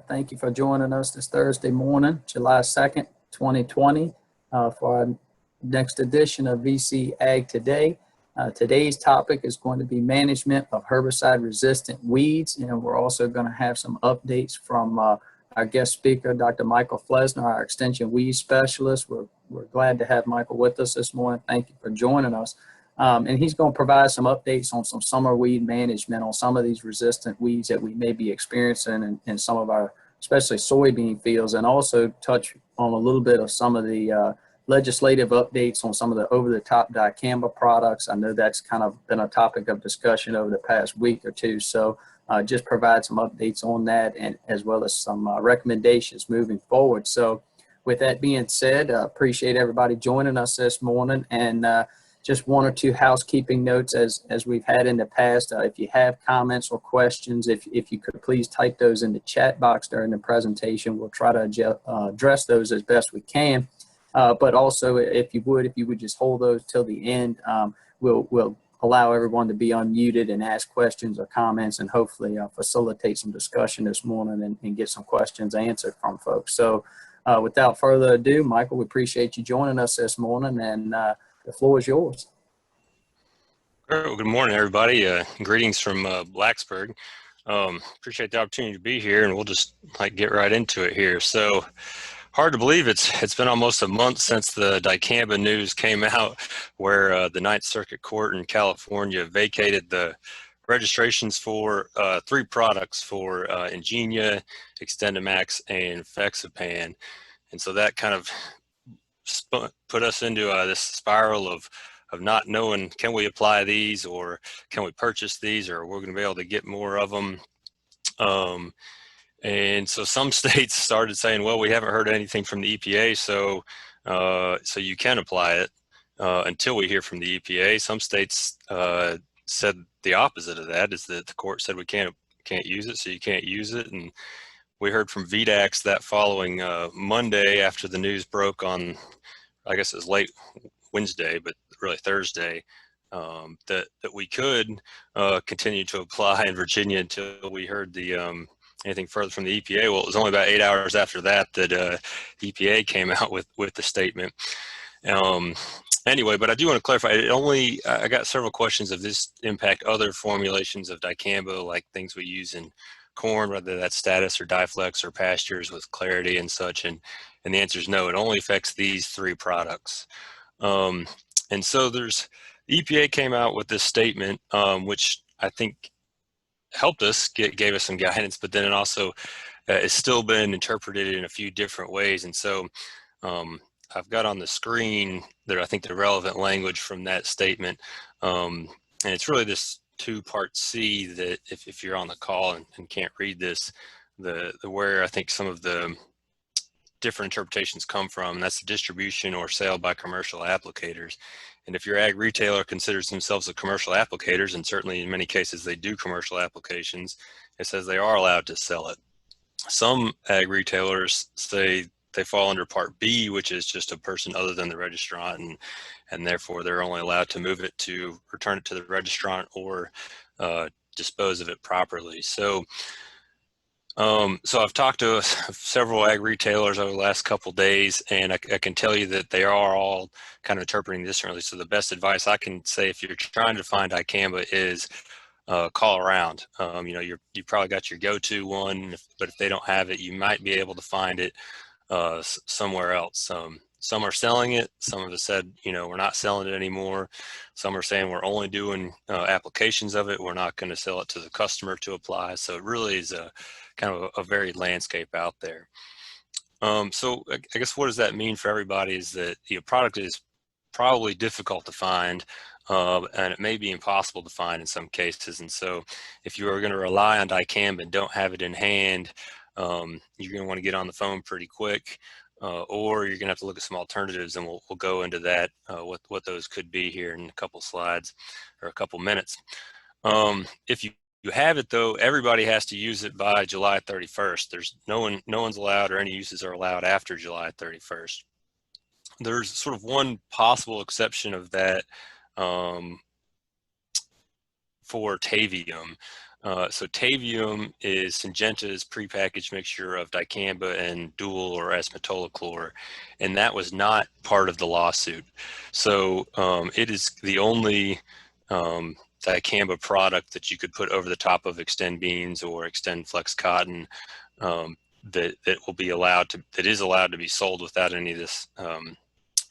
Thank you for joining us this Thursday morning, July 2nd, 2020, for our next edition of VC Ag Today. Today's topic is going to be management of herbicide-resistant weeds, and we're also going to have some updates from our guest speaker, Dr. Michael Flesner, our extension weed specialist. We're glad to have Michael with us this morning. Thank you for joining us. And he's going to provide some updates on some summer weed management on some of these resistant weeds that we may be experiencing in some of our, especially soybean fields, and also touch on a little bit of some of the legislative updates on some of the over-the-top dicamba products. I know that's kind of been a topic of discussion over the past week or two. So just provide some updates on that, and as well as some recommendations moving forward. So with that being said, appreciate everybody joining us this morning, and just one or two housekeeping notes as we've had in the past. If you have comments or questions, if you could please type those in the chat box during the presentation. We'll try to address those as best we can. But also, if you would just hold those till the end, we'll allow everyone to be unmuted and ask questions or comments, and hopefully facilitate some discussion this morning and get some questions answered from folks. So without further ado, Michael, we appreciate you joining us this morning, and the floor is yours. Well, good morning, everybody. Greetings from Blacksburg. Appreciate the opportunity to be here, and we'll just get right into it here. So, hard to believe it's been almost a month since the dicamba news came out, where the Ninth Circuit Court in California vacated the registrations for 3 products for Engenia, XtendiMax, and Fexapan. And so that kind of put us into this spiral of not knowing, can we apply these, or can we purchase these, or we're going to be able to get more of them. And so some states started saying, well, we haven't heard anything from the EPA, so you can apply it until we hear from the EPA. Some states said the opposite of that, is that the court said we can't use it, so you can't use it. And we heard from VDAX that following Monday after the news broke on, I guess it was late Wednesday, but really Thursday, that we could continue to apply in Virginia until we heard the anything further from the EPA. Well, it was only about 8 hours after that the EPA came out with the statement. Anyway, but I do want to clarify, I got several questions of this impact other formulations of dicamba, like things we use in corn, whether that's Status or Diflex or pastures with Clarity and such, and the answer is no, it only affects these 3 products. And so the EPA came out with this statement, which I think helped us, gave us some guidance, but then it also has still been interpreted in a few different ways. And so I've got on the screen there, I think, the relevant language from that statement. And it's really this 2-part C that if you're on the call and can't read this, where I think some of the different interpretations come from, and that's the distribution or sale by commercial applicators. And if your ag retailer considers themselves a commercial applicators, and certainly in many cases they do commercial applications, it says they are allowed to sell it. Some ag retailers say they fall under Part B, which is just a person other than the registrant, and therefore they're only allowed to return it to the registrant or dispose of it properly. So I've talked to several ag retailers over the last couple of days, and I can tell you that they are all kind of interpreting this differently. So the best advice I can say, if you're trying to find dicamba, is call around. You probably got your go-to one, but if they don't have it, you might be able to find it somewhere else. Some are selling it. Some have said, we're not selling it anymore. Some are saying we're only doing applications of it. We're not going to sell it to the customer to apply. So it really is a kind of a varied landscape out there. So I guess what does that mean for everybody is that the product is probably difficult to find, and it may be impossible to find in some cases. And so if you are going to rely on dicamba and don't have it in hand, you're going to want to get on the phone pretty quick, or you're going to have to look at some alternatives, and we'll go into that, what those could be here in a couple slides or a couple minutes. If you have it, though, everybody has to use it by July 31st. There's no one's allowed, or any uses are allowed after July 31st. There's sort of one possible exception of that for Tavium. So Tavium is Syngenta's prepackaged mixture of dicamba and dual or S-metolachlor, and that was not part of the lawsuit. So it is the only dicamba product that you could put over the top of Extend beans or Extend Flex cotton that will be allowed to, that is allowed to be sold without any of this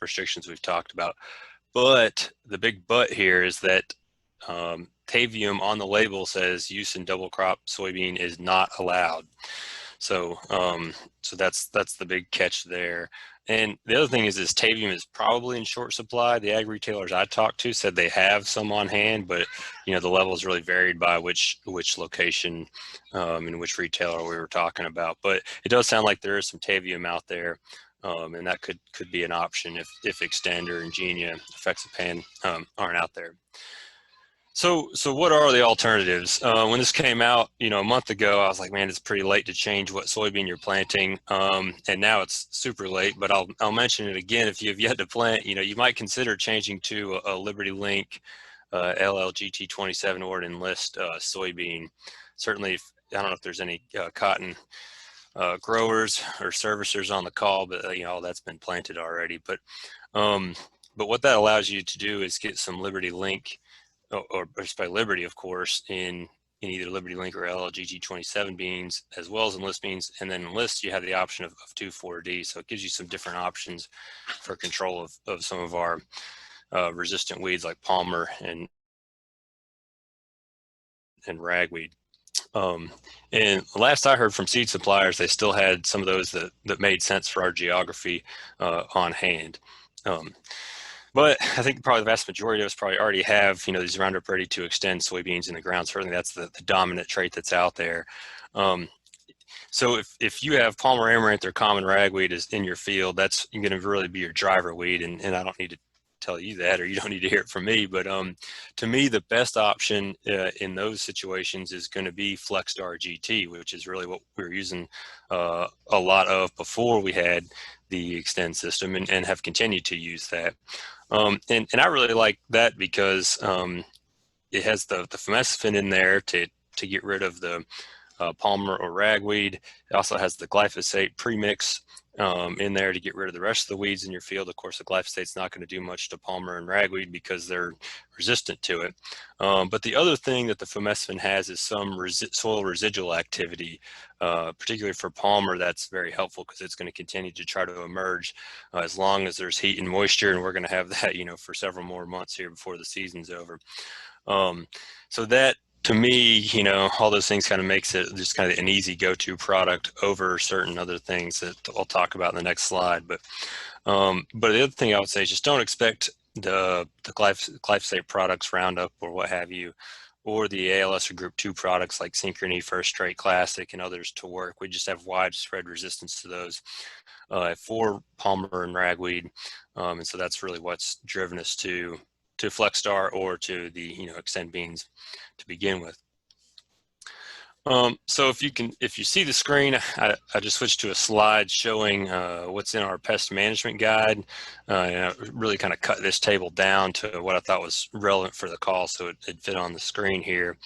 restrictions we've talked about. But the big but here is that Tavium on the label says use in double crop soybean is not allowed. So so that's the big catch there. And the other thing is Tavium is probably in short supply. The ag retailers I talked to said they have some on hand, but you know the levels really varied by which location and which retailer we were talking about. But it does sound like there is some Tavium out there. And that could be an option if Extend or Ingenia Effexapan aren't out there. So what are the alternatives? When this came out, you know, a month ago, I was like, man, it's pretty late to change what soybean you're planting, and now it's super late. But I'll mention it again. If you have yet to plant, you know, you might consider changing to a Liberty Link LLGT27 or an Enlist soybean. Certainly, I don't know if there's any cotton growers or servicers on the call, but you know all that's been planted already. But what that allows you to do is get some Liberty Link, or just by Liberty, of course, in either Liberty Link or LLGT27 beans, as well as Enlist beans. And then Enlist, you have the option of 2,4-D, so it gives you some different options for control of some of our resistant weeds like palmer and ragweed. And last I heard from seed suppliers, they still had some of those that made sense for our geography on hand. But I think probably the vast majority of us probably already have, you know, these Roundup Ready to Extend soybeans in the ground. Certainly that's the dominant trait that's out there. So if you have Palmer amaranth or common ragweed is in your field, that's going to really be your driver weed. And I don't need to tell you that, or you don't need to hear it from me. But to me, the best option in those situations is going to be FlexStar GT, which is really what we were using a lot of before we had the Extend system, and have continued to use that. And I really like that because it has the Famecifin in there to get rid of the palmer or ragweed. It also has the glyphosate premix in there to get rid of the rest of the weeds in your field. Of course, the glyphosate's not going to do much to palmer and ragweed because they're resistant to it. But the other thing that the Famecifin has is some soil residual activity, particularly for palmer. That's very helpful because it's going to continue to try to emerge as long as there's heat and moisture, and we're going to have that, you know, for several more months here before the season's over. So that, to me, you know, all those things kind of makes it just kind of an easy go-to product over certain other things that I'll talk about in the next slide. But the other thing I would say is just don't expect the glyphosate products, Roundup or what have you, or the ALS or Group 2 products like Synchrony, First Straight Classic, and others to work. We just have widespread resistance to those for palmer and ragweed, and so that's really what's driven us to FlexStar or to the, you know, Extend beans to begin with. So if you see the screen, I just switched to a slide showing what's in our pest management guide. And I really kind of cut this table down to what I thought was relevant for the call, so it fit on the screen here.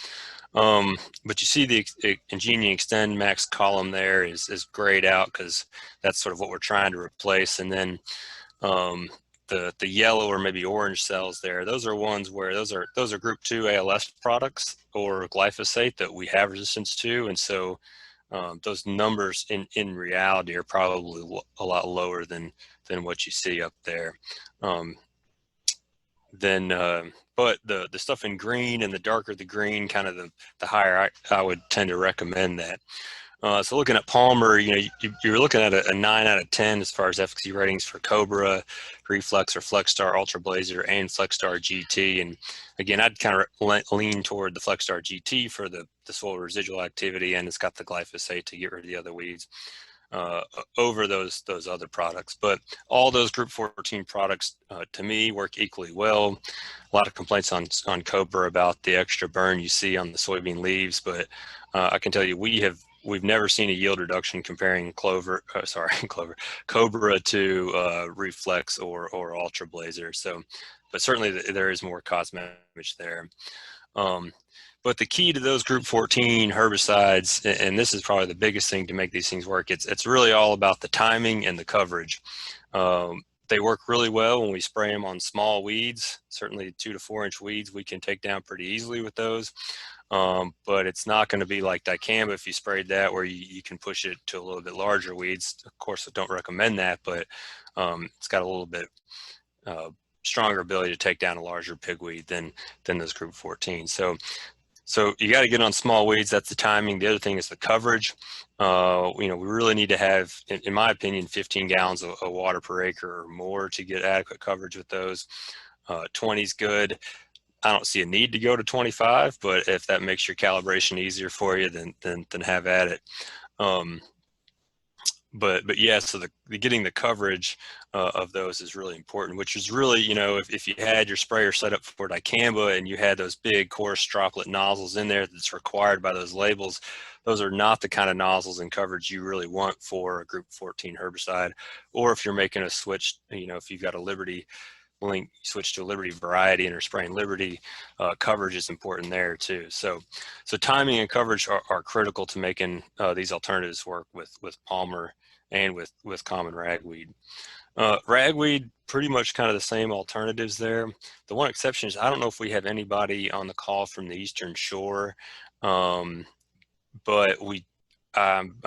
But you see the Ingenia Extend Max column there is grayed out because that's sort of what we're trying to replace. And then the yellow or maybe orange cells there, those are ones where those are Group 2 ALS products or glyphosate that we have resistance to, and so those numbers in reality are probably a lot lower than what you see up there. But the stuff in green, and the darker the green, kind of the higher I would tend to recommend that. So looking at palmer, you know, you're looking at a 9 out of 10 as far as efficacy ratings for Cobra, Reflex or FlexStar Ultra Blazer, and FlexStar GT. And again, I'd kind of lean toward the FlexStar GT for the soil residual activity, and it's got the glyphosate to get rid of the other weeds over those other products. But all those Group 14 products, to me, work equally well. A lot of complaints on Cobra about the extra burn you see on the soybean leaves, but I can tell you we've never seen a yield reduction comparing Cobra to Reflex or Ultra Blazer. So, but certainly there is more cost damage there. But the key to those Group 14 herbicides, and this is probably the biggest thing to make these things work, it's really all about the timing and the coverage. They work really well when we spray them on small weeds. Certainly 2 to 4 inch weeds we can take down pretty easily with those. But it's not going to be like dicamba if you sprayed that, where you can push it to a little bit larger weeds. Of course, I don't recommend that, but it's got a little bit stronger ability to take down a larger pigweed than those Group 14. So you got to get on small weeds. That's the timing. The other thing is the coverage. We really need to have, in my opinion, 15 gallons of water per acre or more to get adequate coverage with those. 20 is good. I don't see a need to go to 25, but if that makes your calibration easier for you, then have at it. But yeah, so the getting the coverage of those is really important, which is really, if you had your sprayer set up for dicamba and you had those big coarse droplet nozzles in there that's required by those labels, those are not the kind of nozzles and coverage you really want for a Group 14 herbicide. Or if you're making a switch, if you've got a Liberty link, switch to a Liberty variety and are spraying Liberty, coverage is important there too. So timing and coverage are critical to making these alternatives work with Palmer and with common ragweed. Ragweed, pretty much kind of the same alternatives there. The one exception is I don't know if we have anybody on the call from the Eastern Shore, but we haven't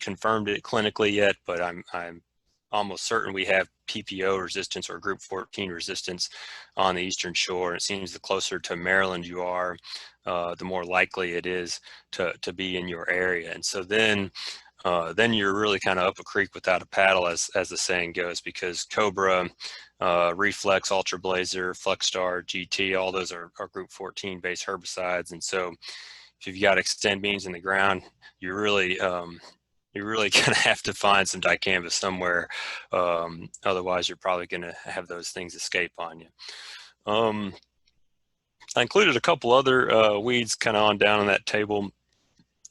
confirmed it clinically yet, but I'm almost certain we have PPO resistance or Group 14 resistance on the Eastern Shore. It seems the closer to Maryland you are, the more likely it is to be in your area. And so then you're really kind of up a creek without a paddle, as the saying goes, because Cobra, Reflex, Ultra Blazer, Flexstar, GT, all those are Group 14 based herbicides. And so if you've got Xtend beans in the ground, you're really going to have to find some dicamba somewhere. Otherwise, you're probably going to have those things escape on you. I included a couple other weeds kind of on down on that table.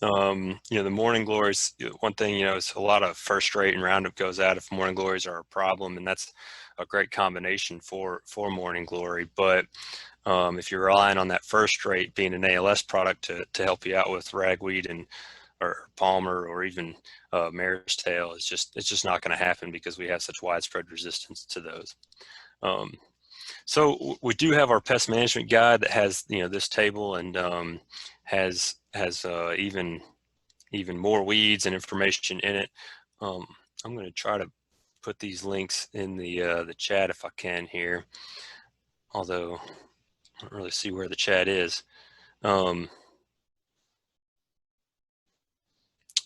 The morning glories, one thing, is a lot of first rate and Roundup goes out if morning glories are a problem, and that's a great combination for morning glory. But if you're relying on that first rate being an ALS product to help you out with ragweed or Palmer or even mare's tail, it's just not going to happen because we have such widespread resistance to those. So we do have our pest management guide that has this table and has even more weeds and information in it. I'm going to try to put these links in the chat if I can here, although I don't really see where the chat is.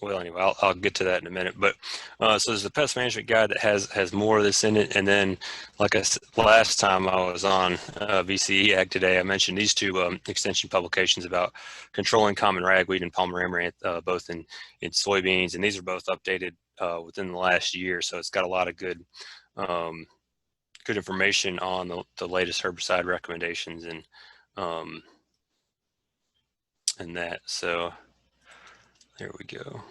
Well, anyway, I'll get to that in a minute. But so there's the pest management guide that has more of this in it. And then, like I said, last time I was on VCE Ag Today, I mentioned these two extension publications about controlling common ragweed and Palmer amaranth, both in soybeans. And these are both updated within the last year. So it's got a lot of good information on the latest herbicide recommendations and that. So there we go.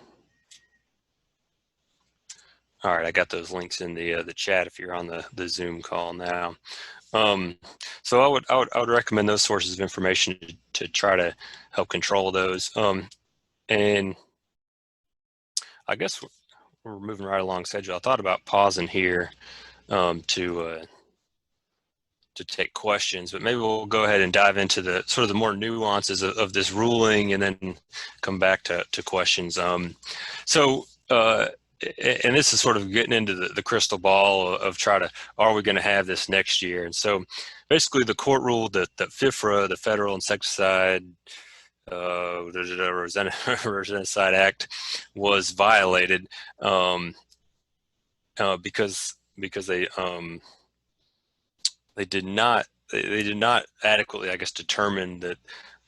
All right, I got those links in the chat if you're on the Zoom call now. So I would recommend those sources of information to try to help control those. And I guess we're moving right along schedule. I thought about pausing here to take questions, but maybe we'll go ahead and dive into the sort of the more nuances of this ruling and then come back to questions. And this is sort of getting into the crystal ball of are we going to have this next year? And so basically the court ruled that FIFRA, the Federal Insecticide Rodenticide Act, was violated because they did not adequately, I guess, determine that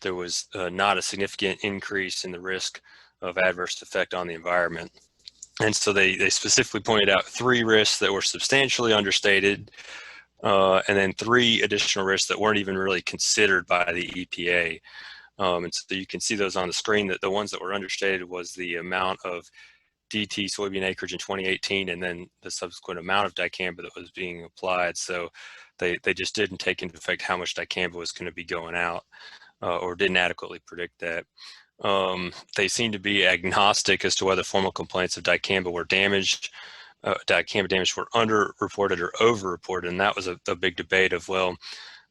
there was not a significant increase in the risk of adverse effect on the environment. And so they specifically pointed out 3 risks that were substantially understated, and then 3 additional risks that weren't even really considered by the EPA. And so you can see those on the screen, that the ones that were understated was the amount of DT soybean acreage in 2018, and then the subsequent amount of dicamba that was being applied. So they just didn't take into effect how much dicamba was going to be going out, or didn't adequately predict that. They seem to be agnostic as to whether formal complaints of dicamba were damaged. Dicamba damage were underreported or overreported, and that was a big debate of, well,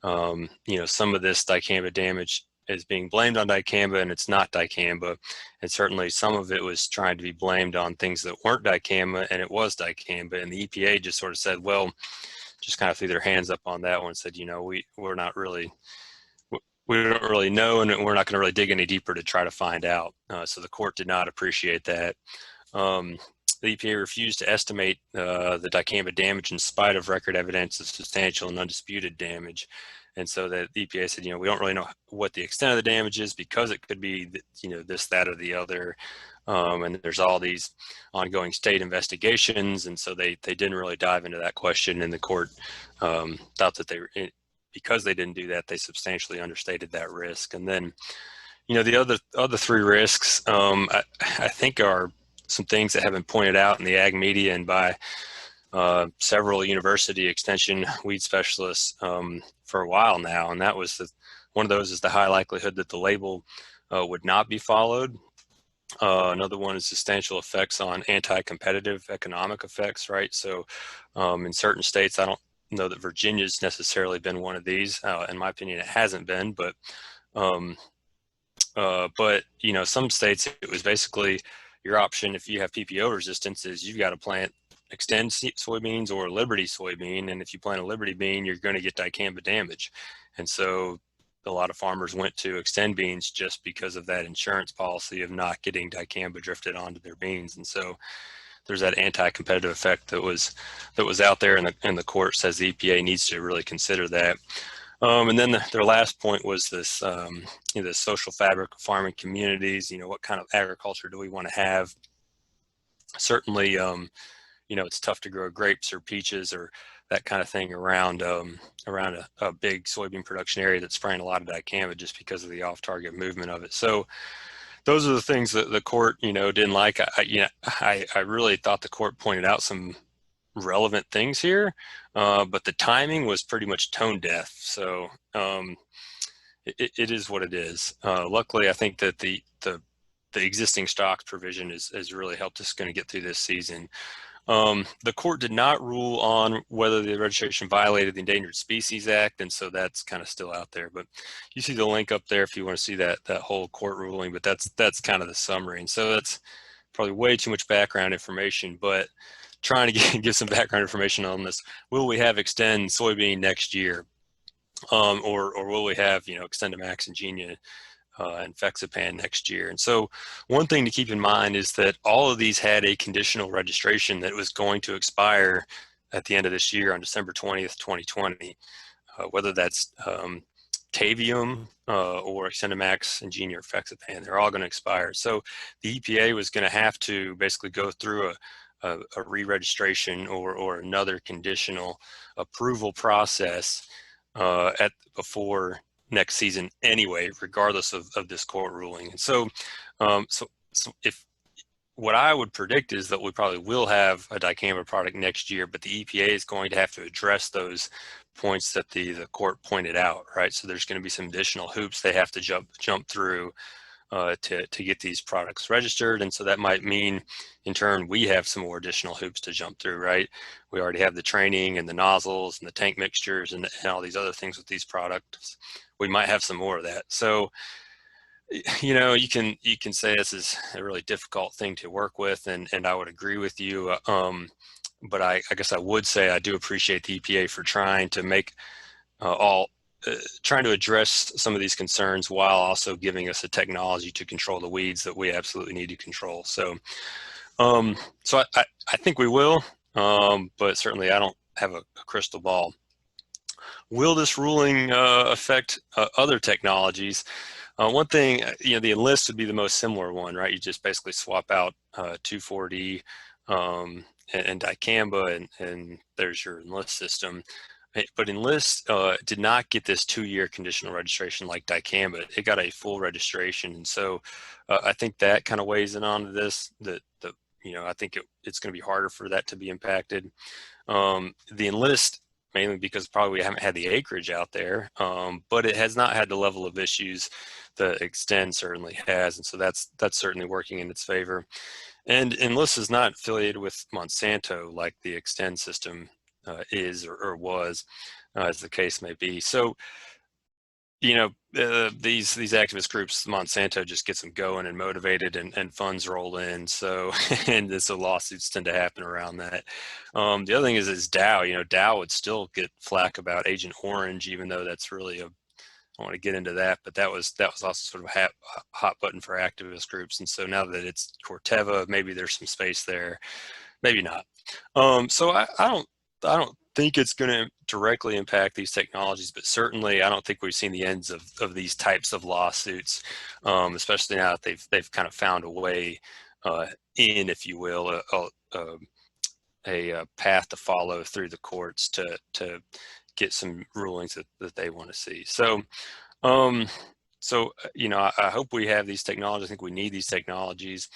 some of this dicamba damage is being blamed on dicamba and it's not dicamba, and certainly some of it was trying to be blamed on things that weren't dicamba and it was dicamba, and the EPA just sort of said, well, just kind of threw their hands up on that one and said, we're not really, we don't really know, and we're not going to really dig any deeper to try to find out. So the court did not appreciate that. The EPA refused to estimate the dicamba damage in spite of record evidence of substantial and undisputed damage. And so the EPA said, we don't really know what the extent of the damage is, because it could be, this, that, or the other. And there's all these ongoing state investigations. And so they didn't really dive into that question. And the court thought that because they didn't do that, they substantially understated that risk. And then, the other three risks, I think are some things that have been pointed out in the ag media and by several university extension weed specialists for a while now. And that was one of those is the high likelihood that the label would not be followed. Another one is substantial effects on anti-competitive economic effects, right? So in certain states, I don't know that Virginia's necessarily been one of these. In my opinion, it hasn't been, but some states, it was basically your option if you have PPO resistance is you've got to plant Extend soybeans or Liberty soybean, and if you plant a Liberty bean, you're going to get dicamba damage. And so a lot of farmers went to Extend beans just because of that insurance policy of not getting dicamba drifted onto their beans. And so there's that anti-competitive effect that was out there, and the court says the EPA needs to really consider that. And then their last point was this, the social fabric of farming communities. What kind of agriculture do we want to have? Certainly, it's tough to grow grapes or peaches or that kind of thing around a big soybean production area that's spraying a lot of dicamba just because of the off-target movement of it. So those are the things that the court, didn't like. I really thought the court pointed out some relevant things here, but the timing was pretty much tone deaf. So it is what it is. Luckily, I think that the existing stocks provision has really helped us going to get through this season. The court did not rule on whether the registration violated the Endangered Species Act, and so that's kind of still out there. But you see the link up there if you want to see that whole court ruling. But that's kind of the summary, and so that's probably way too much background information. But trying to give some background information on this: will we have Extend soybean next year, or will we have XtendiMax and Genia and Fexapan next year? And so one thing to keep in mind is that all of these had a conditional registration that was going to expire at the end of this year on December 20th, 2020, whether that's Tavium or XtendiMax and Genia or Fexapan, they're all going to expire. So the EPA was going to have to basically go through a re-registration or another conditional approval process before next season anyway, regardless of this court ruling. And so if what I would predict is that we probably will have a dicamba product next year, but the EPA is going to have to address those points that the court pointed out, right? So there's going to be some additional hoops they have to jump through to get these products registered. And so that might mean in turn we have some more additional hoops to jump through, right? We already have the training and the nozzles and the tank mixtures and all these other things with these products. We might have some more of that. So you can say this is a really difficult thing to work with, and I would agree with you. But I guess I would say I do appreciate the EPA for trying to make trying to address some of these concerns while also giving us the technology to control the weeds that we absolutely need to control. So, I think we will, but certainly I don't have a crystal ball. Will this ruling affect other technologies? One thing, the Enlist would be the most similar one, right? You just basically swap out 2,4-D and dicamba, and there's your Enlist system. But Enlist did not get this 2-year conditional registration like dicamba. It got a full registration, and so I think that kind of weighs in onto this. That I think it's going to be harder for that to be impacted. The Enlist, mainly because probably we haven't had the acreage out there, but it has not had the level of issues that Extend certainly has, and so that's certainly working in its favor. And Enlist is not affiliated with Monsanto like the Extend system is or was, as the case may be. So, these activist groups, Monsanto just gets them going and motivated, and funds roll in. So, and so lawsuits tend to happen around that. The other thing is Dow. Dow would still get flack about Agent Orange, even though that's really I want to get into that, but that was also sort of a hot button for activist groups. And so now that it's Corteva, maybe there's some space there, maybe not. So I don't think it's going to directly impact these technologies, but certainly I don't think we've seen the ends of these types of lawsuits, especially now that they've kind of found a way in, if you will, a path to follow through the courts to get some rulings that they want to see. So, I hope we have these technologies. I think we need these technologies.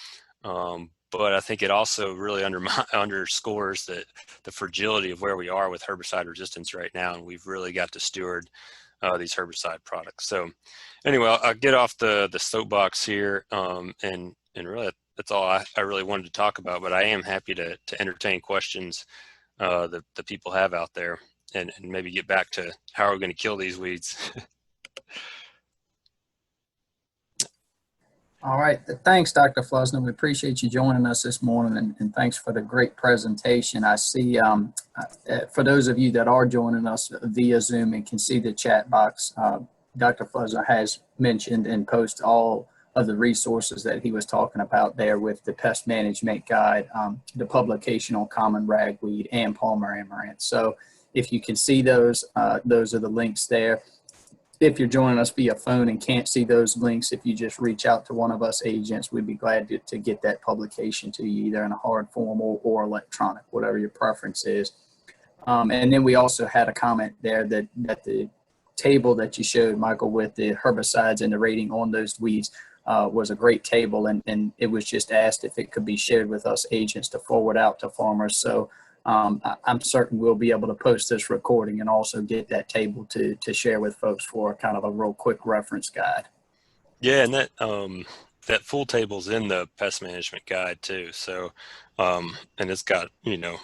But I think it also really underscores the fragility of where we are with herbicide resistance right now, and we've really got to steward these herbicide products. So, anyway, I'll get off the soapbox here, and really that's all I really wanted to talk about. But I am happy to entertain questions that the people have out there, and maybe get back to how are we going to kill these weeds. All right. Thanks, Dr. Flusner. We appreciate you joining us this morning, and thanks for the great presentation. I see, for those of you that are joining us via Zoom and can see the chat box, Dr. Flusner has mentioned and posted all of the resources that he was talking about there with the pest management guide, the publication on common ragweed and Palmer amaranth. So if you can see those are the links there. If you're joining us via phone and can't see those links, if you just reach out to one of us agents, we'd be glad to get that publication to you, either in a hard form or electronic, whatever your preference is. And then we also had a comment there that the table that you showed, Michael, with the herbicides and the rating on those weeds was a great table, and it was just asked if it could be shared with us agents to forward out to farmers. So I'm certain we'll be able to post this recording and also get that table to share with folks for kind of a real quick reference guide. Yeah, and that full table's in the pest management guide too. So, and it's got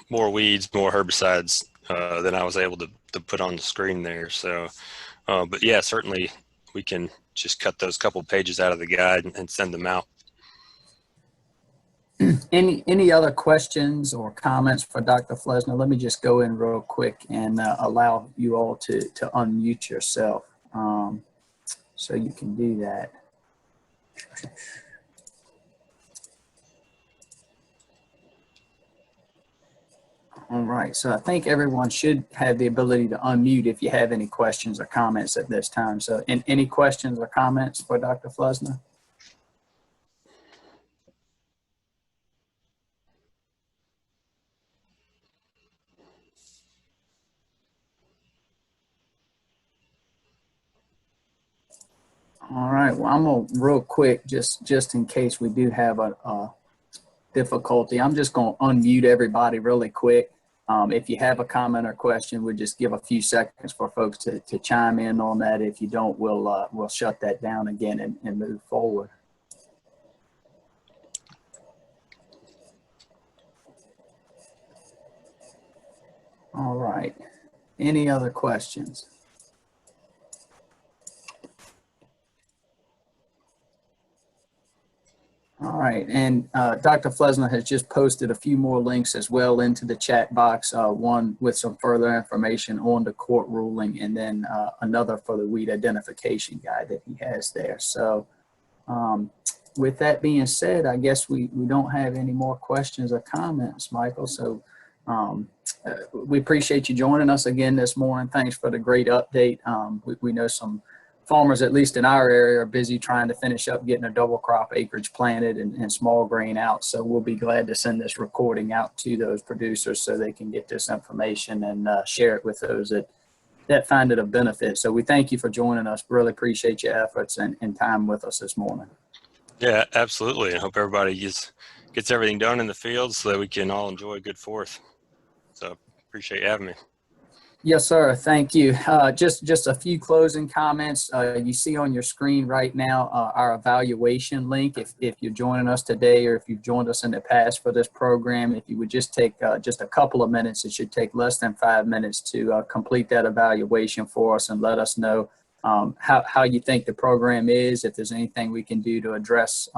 more weeds, more herbicides than I was able to put on the screen there. So, but yeah, certainly we can just cut those couple pages out of the guide and send them out. Any other questions or comments for Dr. Flusner? Let me just go in real quick and allow you all to unmute yourself, so you can do that. All right, so I think everyone should have the ability to unmute if you have any questions or comments at this time. So any questions or comments for Dr. Flusner? All right, well, I'm gonna real quick, just in case we do have a difficulty, I'm just gonna unmute everybody really quick. If you have a comment or question, we'll just give a few seconds for folks to chime in on that. If you don't, we'll shut that down again and move forward. All right, any other questions? All right, and Dr. Flusner has just posted a few more links as well into the chat box, one with some further information on the court ruling, and then another for the weed identification guide that he has there. So with that being said, I guess we don't have any more questions or comments, Michael. So we appreciate you joining us again this morning. Thanks for the great update. We know some farmers, at least in our area, are busy trying to finish up getting a double crop acreage planted and small grain out. So we'll be glad to send this recording out to those producers so they can get this information and share it with those that find it of benefit. So we thank you for joining us. Really appreciate your efforts and time with us this morning. Yeah, absolutely. I hope everybody gets everything done in the field so that we can all enjoy a good 4th. So appreciate you having me. Yes, sir. Thank you. Just a few closing comments. You see on your screen right now our evaluation link. If you're joining us today or if you've joined us in the past for this program, if you would just take just a couple of minutes, it should take less than 5 minutes to complete that evaluation for us and let us know how you think the program is, if there's anything we can do to address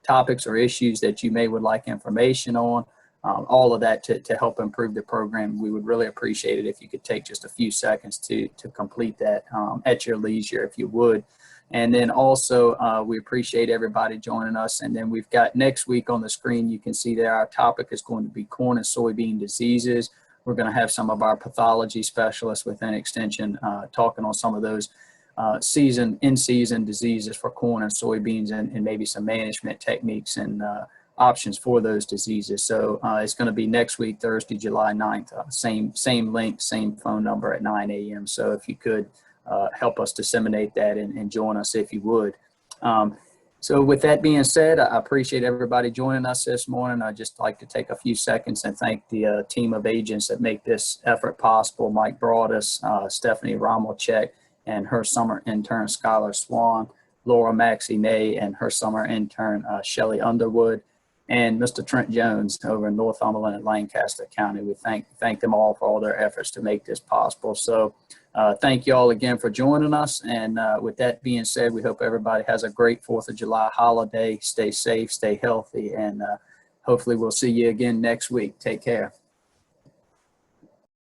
topics or issues that you may would like information on. All of that to help improve the program. We would really appreciate it if you could take just a few seconds to complete that at your leisure, if you would. And then also, we appreciate everybody joining us. And then we've got next week on the screen, you can see that our topic is going to be corn and soybean diseases. We're going to have some of our pathology specialists within Extension talking on some of those in-season diseases for corn and soybeans and maybe some management techniques and options for those diseases. So it's going to be next week, Thursday, July 9th, same link, same phone number at 9 a.m. So if you could help us disseminate that and join us if you would. So with that being said, I appreciate everybody joining us this morning. I'd just like to take a few seconds and thank the team of agents that make this effort possible. Mike Broadus, Stephanie Romelchek, and her summer intern, Skylar Swan, Laura Maxey-Nay, and her summer intern, Shelley Underwood, and Mr. Trent Jones over in Northumberland and Lancaster County. We thank them all for all their efforts to make this possible. So thank you all again for joining us. And with that being said, we hope everybody has a great 4th of July holiday. Stay safe, stay healthy, and hopefully we'll see you again next week. Take care.